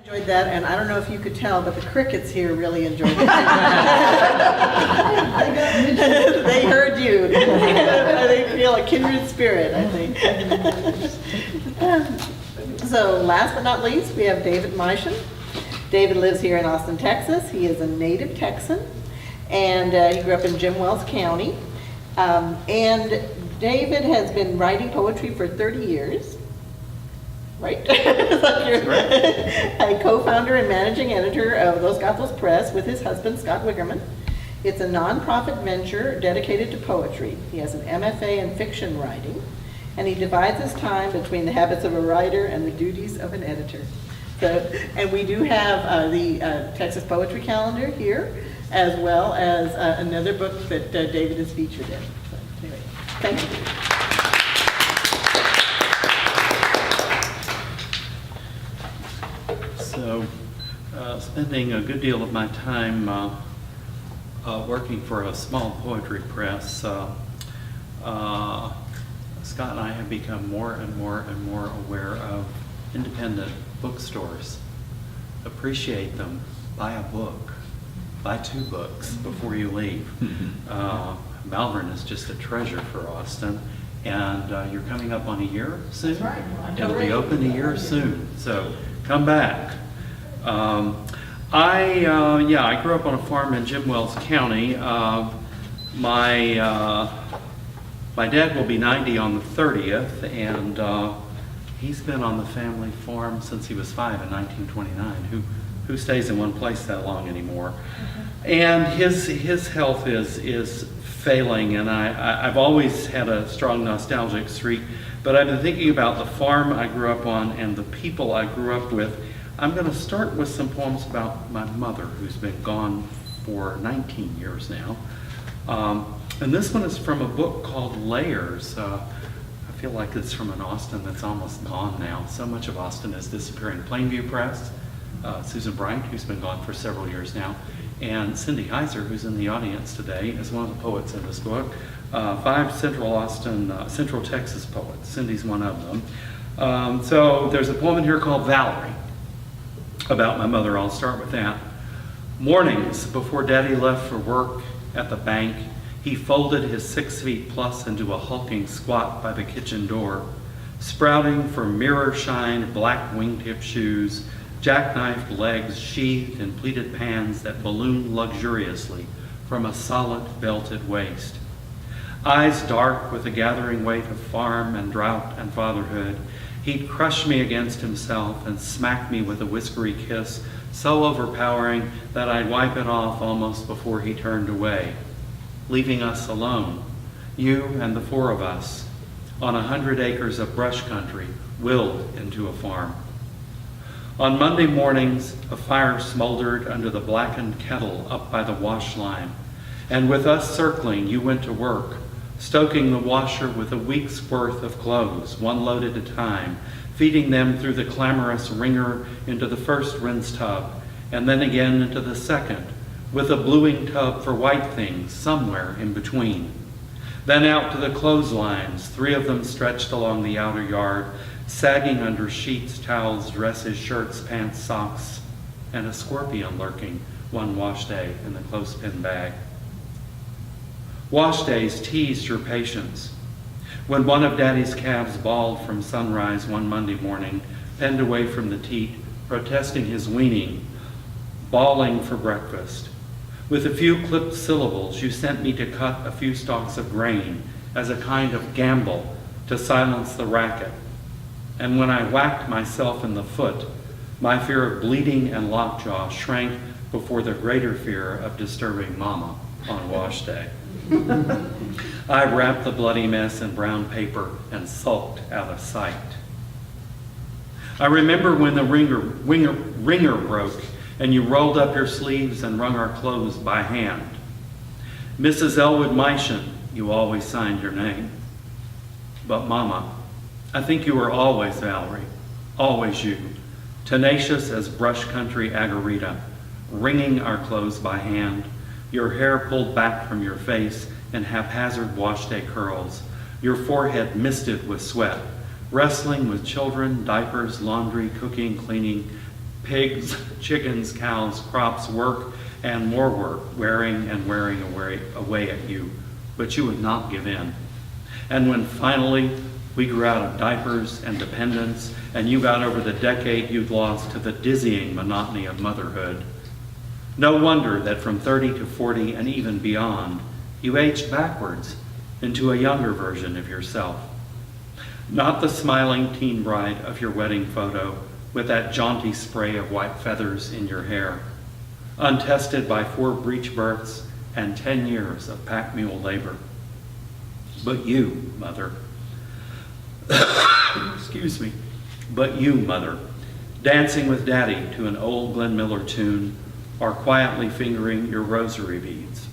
Enjoyed that, and I don't know if you could tell, but the crickets here really enjoyed it. They heard you. They feel a kindred spirit, I think. So last but not least, we have David Meischen. David lives here in Austin, Texas. He is a native Texan, and he grew up in Jim Wells County. And David has been writing poetry for 30 years. Right? A co-founder and managing editor of Los Gatos Press with his husband, Scott Wickerman. It's a nonprofit venture dedicated to poetry. He has an MFA in fiction writing, and he divides his time between the habits of a writer and the duties of an editor. So, and we do have the Texas Poetry Calendar here, as well as another book that David is featured in. So, anyway, thank you. So, spending a good deal of my time working for a small poetry press, Scott and I have become more and more and more aware of independent bookstores. Appreciate them. Buy a book. Buy 2 books before you leave. Malvern is just a treasure for Austin. And you're coming up on a year soon? That's right. It'll be open a year soon. So come back. I grew up on a farm in Jim Wells County. My dad will be 90 on the 30th, and he's been on the family farm since he was 5 in 1929. Who stays in one place that long anymore? And his health is failing, and I've always had a strong nostalgic streak, but I've been thinking about the farm I grew up on and the people I grew up with. I'm going to start with some poems about my mother, who's been gone for 19 years now. And this one is from a book called Layers. I feel like it's from an Austin that's almost gone now. So much of Austin is disappearing. Plainview Press, Susan Bryant, who's been gone for several years now, and Cindy Heiser, who's in the audience today, is one of the poets in this book. 5 Central Texas poets. Cindy's one of them. So there's a poem in here called Valerie, about my mother. I'll start with that. Mornings before Daddy left for work at the bank, he folded his 6 feet plus into a hulking squat by the kitchen door, sprouting for mirror-shined black wingtip shoes, jackknifed legs sheathed in pleated pans that ballooned luxuriously from a solid belted waist. Eyes dark with the gathering weight of farm and drought and fatherhood, he'd crush me against himself and smack me with a whiskery kiss so overpowering that I'd wipe it off almost before he turned away, leaving us alone, you and the 4 of us, on 100 acres of brush country willed into a farm. On Monday mornings, a fire smoldered under the blackened kettle up by the wash line, and with us circling, you went to work, stoking the washer with a week's worth of clothes, one load at a time, feeding them through the clamorous wringer into the first rinse tub, and then again into the second, with a bluing tub for white things somewhere in between. Then out to the clotheslines, 3 of them stretched along the outer yard, sagging under sheets, towels, dresses, shirts, pants, socks, and a scorpion lurking one wash day in the clothespin bag. Wash days teased your patience. When one of Daddy's calves bawled from sunrise one Monday morning, penned away from the teat, protesting his weaning, bawling for breakfast. With a few clipped syllables, you sent me to cut a few stalks of grain as a kind of gamble to silence the racket. And when I whacked myself in the foot, my fear of bleeding and lockjaw shrank before the greater fear of disturbing Mama on wash day. I wrapped the bloody mess in brown paper and sulked out of sight. I remember when the ringer broke and you rolled up your sleeves and wrung our clothes by hand. Mrs. Elwood Meischen, you always signed your name. But Mama, I think you were always Valerie, always you, tenacious as brush country agarita, wringing our clothes by hand, your hair pulled back from your face in haphazard wash day curls, your forehead misted with sweat, wrestling with children, diapers, laundry, cooking, cleaning, Pigs, chickens, cows, crops, work, and more work, wearing and wearing away at you, but you would not give in. And when finally we grew out of diapers and dependence, and you got over the decade you'd lost to the dizzying monotony of motherhood, no wonder that from 30 to 40 and even beyond, you aged backwards into a younger version of yourself. Not the smiling teen bride of your wedding photo with that jaunty spray of white feathers in your hair, untested by 4 breech births and 10 years of pack mule labor. But you, mother, excuse me, but you, mother, dancing with daddy to an old Glenn Miller tune, or quietly fingering your rosary beads.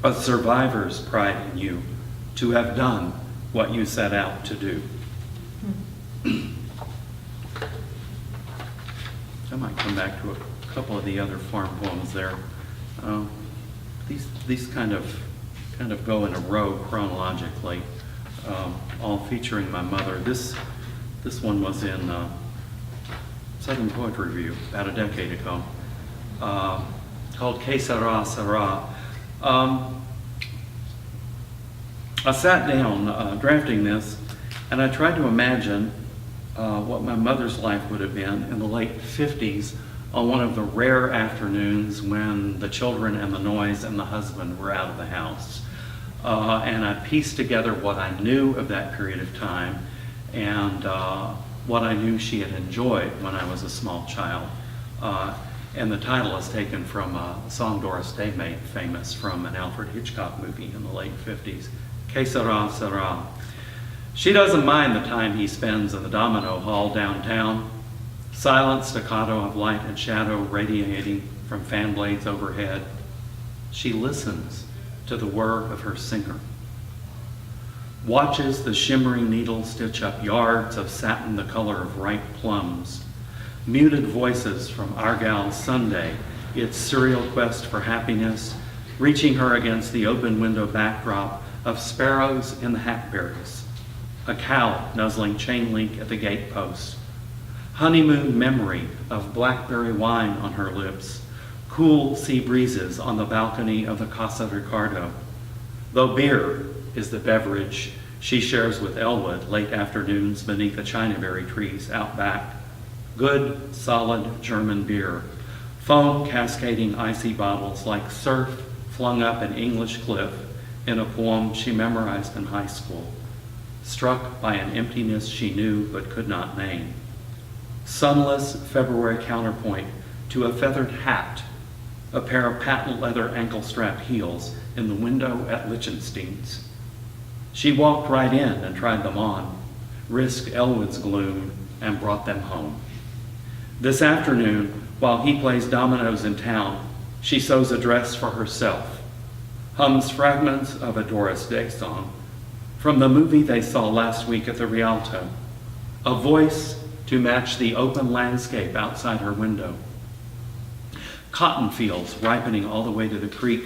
A survivor's pride in you to have done what you set out to do. I might come back to a couple of the other farm poems there. These kind of go in a row chronologically, all featuring my mother. This one was in Southern Poetry Review about a decade ago, called Que Sera Sera. I sat down drafting this, and I tried to imagine what my mother's life would have been in the late 50s on one of the rare afternoons when the children and the noise and the husband were out of the house. And I pieced together what I knew of that period of time and what I knew she had enjoyed when I was a small child. And the title is taken from a song Doris Day made famous from an Alfred Hitchcock movie in the late 50s. Que sera, sera. She doesn't mind the time he spends in the domino hall downtown. Silent staccato of light and shadow radiating from fan blades overhead. She listens to the whir of her singer. Watches the shimmering needle stitch up yards of satin the color of ripe plums. Muted voices from Argyle's Sunday, its serial quest for happiness, reaching her against the open window backdrop of sparrows in the hackberries. A cow nuzzling chain link at the gatepost. Honeymoon memory of blackberry wine on her lips. Cool sea breezes on the balcony of the Casa Ricardo. Though beer is the beverage she shares with Elwood late afternoons beneath the chinaberry trees out back. Good, solid German beer. Foam cascading icy bottles like surf flung up an English cliff in a poem she memorized in high school. Struck by an emptiness she knew but could not name. Sunless February counterpoint to a feathered hat, a pair of patent leather ankle strap heels in the window at Lichtenstein's. She walked right in and tried them on, risked Elwood's gloom, and brought them home. This afternoon, while he plays dominoes in town, she sews a dress for herself, hums fragments of a Doris Day song from the movie they saw last week at the Rialto, a voice to match the open landscape outside her window. Cotton fields ripening all the way to the creek,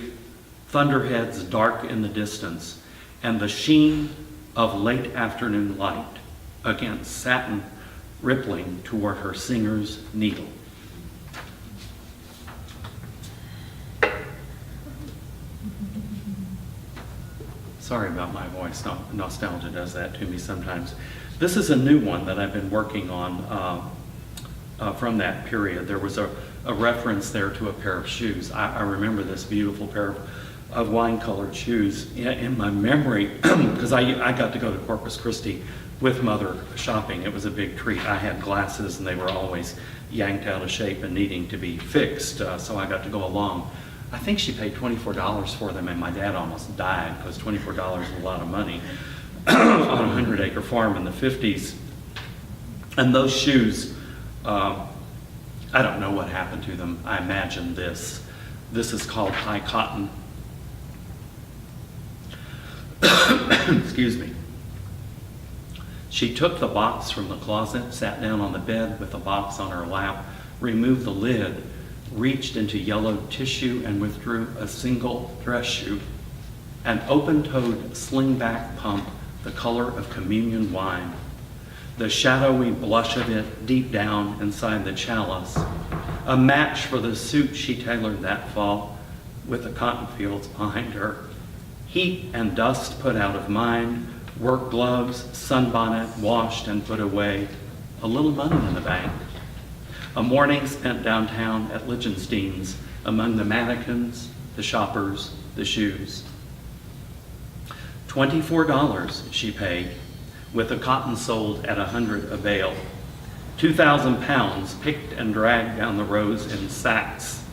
thunderheads dark in the distance, and the sheen of late afternoon light against satin rippling toward her singer's needle. Sorry about my voice, nostalgia does that to me sometimes. This is a new one that I've been working on from that period. There was a reference there to a pair of shoes. I remember this beautiful pair of wine-colored shoes in my memory because I got to go to Corpus Christi with Mother shopping. It was a big treat. I had glasses and they were always yanked out of shape and needing to be fixed, so I got to go along. I think she paid $24 for them, and my dad almost died because $24 is a lot of money on a 100-acre farm in the 50s. And those shoes, I don't know what happened to them. I imagine this. This is called high cotton. Excuse me. She took the box from the closet, sat down on the bed with the box on her lap, removed the lid, reached into yellow tissue and withdrew a single dress shoe, an open-toed slingback pump the color of communion wine. the shadowy blush of it deep down inside the chalice, a match for the suit she tailored that fall with the cotton fields behind her. Heat and dust put out of mind, work gloves, sunbonnet washed and put away, a little money in the bank. A morning spent downtown at Lichtenstein's among the mannequins, the shoppers, the shoes. $24 she paid, with the cotton sold at $100 a bale. 2,000 pounds picked and dragged down the rows in sacks.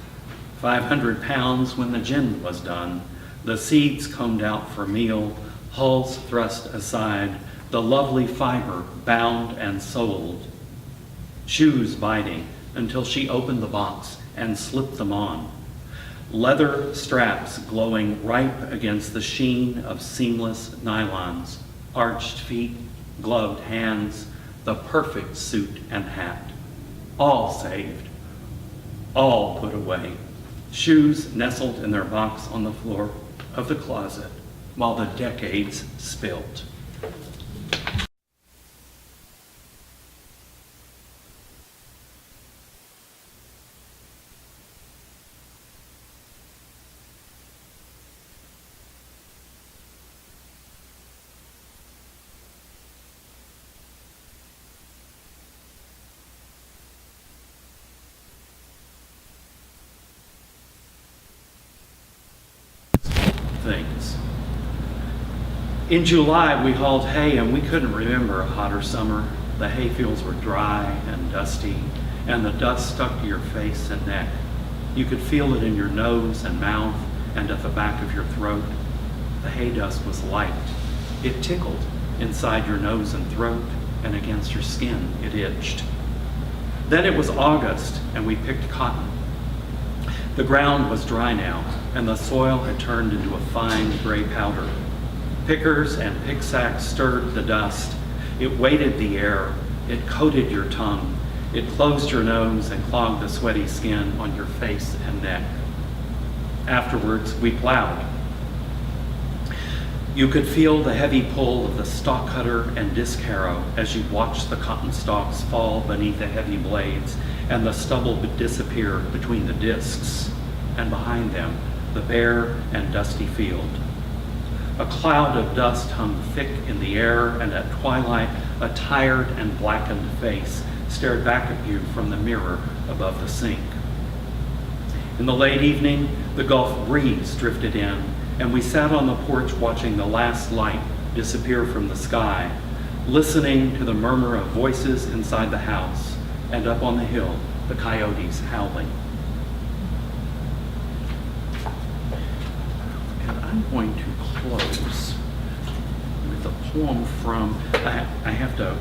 500 pounds when the gin was done, the seeds combed out for meal, hulls thrust aside, the lovely fiber bound and sold. Shoes biting until she opened the box and slipped them on. Leather straps glowing ripe against the sheen of seamless nylons, arched feet, gloved hands, the perfect suit and hat. All saved, all put away. Shoes nestled in their box on the floor of the closet while the decades spilt. Things. In July, we hauled hay and we couldn't remember a hotter summer. The hay fields were dry and dusty, and the dust stuck to your face and neck. You could feel it in your nose and mouth and at the back of your throat. The hay dust was light. It tickled inside your nose and throat, and against your skin it itched. Then it was August, and we picked cotton. The ground was dry now, and the soil had turned into a fine gray powder. Pickers and pick sacks stirred the dust. It weighted the air. It coated your tongue. It closed your nose and clogged the sweaty skin on your face and neck. Afterwards, we plowed. You could feel the heavy pull of the stalk cutter and disc harrow as you watched the cotton stalks fall beneath the heavy blades and the stubble disappear between the discs, and behind them, the bare and dusty field. A cloud of dust hung thick in the air, and at twilight, a tired and blackened face stared back at you from the mirror above the sink. In the late evening, the Gulf breeze drifted in, and we sat on the porch watching the last light disappear from the sky, listening to the murmur of voices inside the house, and up on the hill, the coyotes howling. And I'm going to close with a poem from, I have to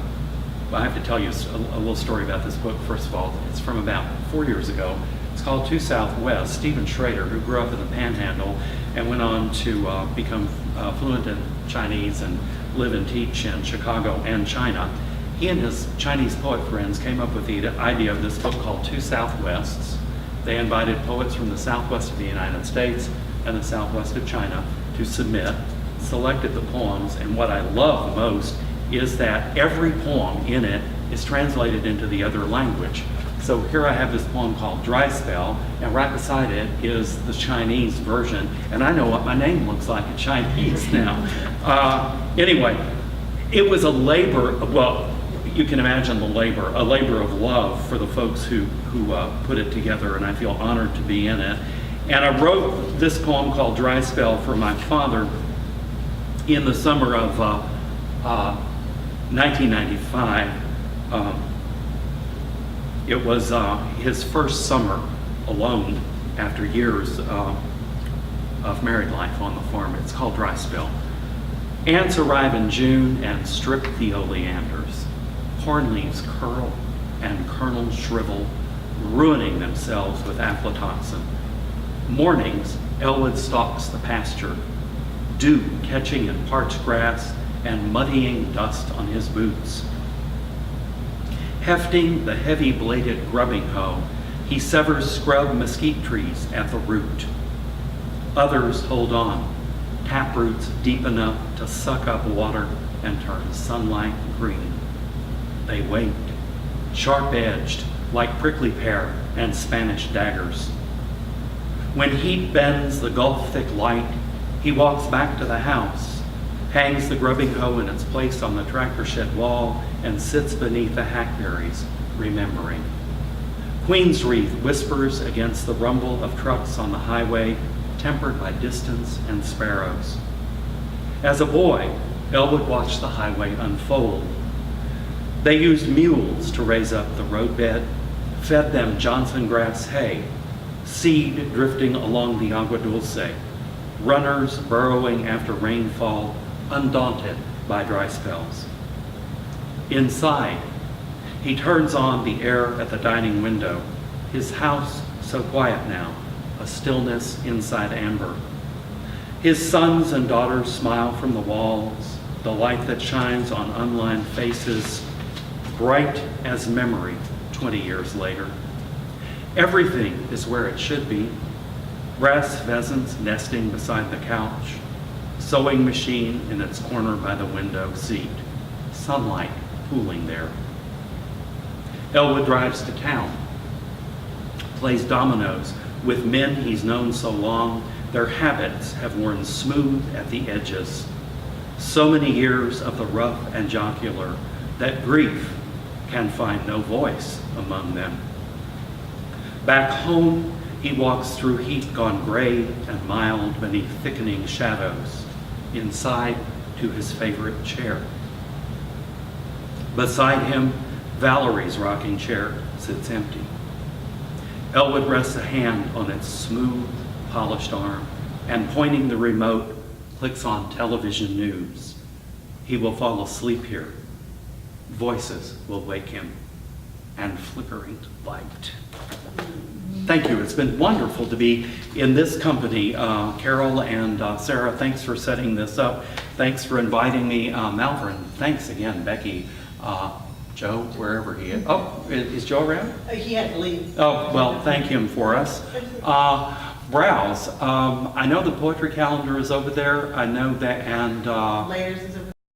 tell you a little story about this book. First of all, it's from about 4 years ago. It's called Two Southwest. Stephen Schrader, who grew up in the Panhandle and went on to become fluent in Chinese and live and teach in Chicago and China, he and his Chinese poet friends came up with the idea of this book called Two Southwests. They invited poets from the southwest of the United States and the southwest of China to submit, selected the poems, and what I love most is that every poem in it is translated into the other language. So here I have this poem called Dry Spell, and right beside it is the Chinese version, and I know what my name looks like in Chinese now. Anyway, it was a labor, well, you can imagine a labor of love for the folks who put it together, and I feel honored to be in it. And I wrote this poem called Dry Spell for my father in the summer of 1995. It was his first summer alone after years of married life on the farm. It's called Dry Spell. Ants arrive in June and strip the oleanders. Corn leaves curl and kernels shrivel, ruining themselves with aflatoxin. Mornings, Elwood stalks the pasture, dew catching in parched grass and muddying dust on his boots. Hefting the heavy-bladed grubbing hoe, he severs scrub mesquite trees at the root. Others hold on, tap roots deep enough to suck up water and turn sunlight green. They wait, sharp-edged, like prickly pear and Spanish daggers. When heat bends the gulf-thick light, he walks back to the house, hangs the grubbing hoe in its place on the tractor shed wall, and sits beneath the hackberries, remembering. Queen's Wreath whispers against the rumble of trucks on the highway, tempered by distance and sparrows. As a boy, Elwood watched the highway unfold. They used mules to raise up the roadbed, fed them Johnson grass hay, seed drifting along the Agua Dulce, runners burrowing after rainfall, undaunted by dry spells. Inside, he turns on the air at the dining window, his house so quiet now, a stillness inside amber. His sons and daughters smile from the walls, the light that shines on unlined faces, bright as memory 20 years later. Everything is where it should be. Brass pheasants nesting beside the couch, sewing machine in its corner by the window seat, sunlight pooling there. Elwood drives to town, plays dominoes with men he's known so long, their habits have worn smooth at the edges. So many years of the rough and jocular that grief can find no voice among them. Back home, he walks through heat gone gray and mild beneath thickening shadows, inside to his favorite chair. Beside him, Valerie's rocking chair sits empty. Elwood rests a hand on its smooth, polished arm, and pointing the remote, clicks on television news. He will fall asleep here. Voices will wake him, and flickering light. Thank you. It's been wonderful to be in this company. Carol and Sarah, thanks for setting this up. Thanks for inviting me. Malvern, thanks again. Becky, Joe, wherever he is. Oh, is Joe around? He had to leave. Oh, well, thank him for us. Browse. I know the poetry calendar is over there. I know that, and Layers is over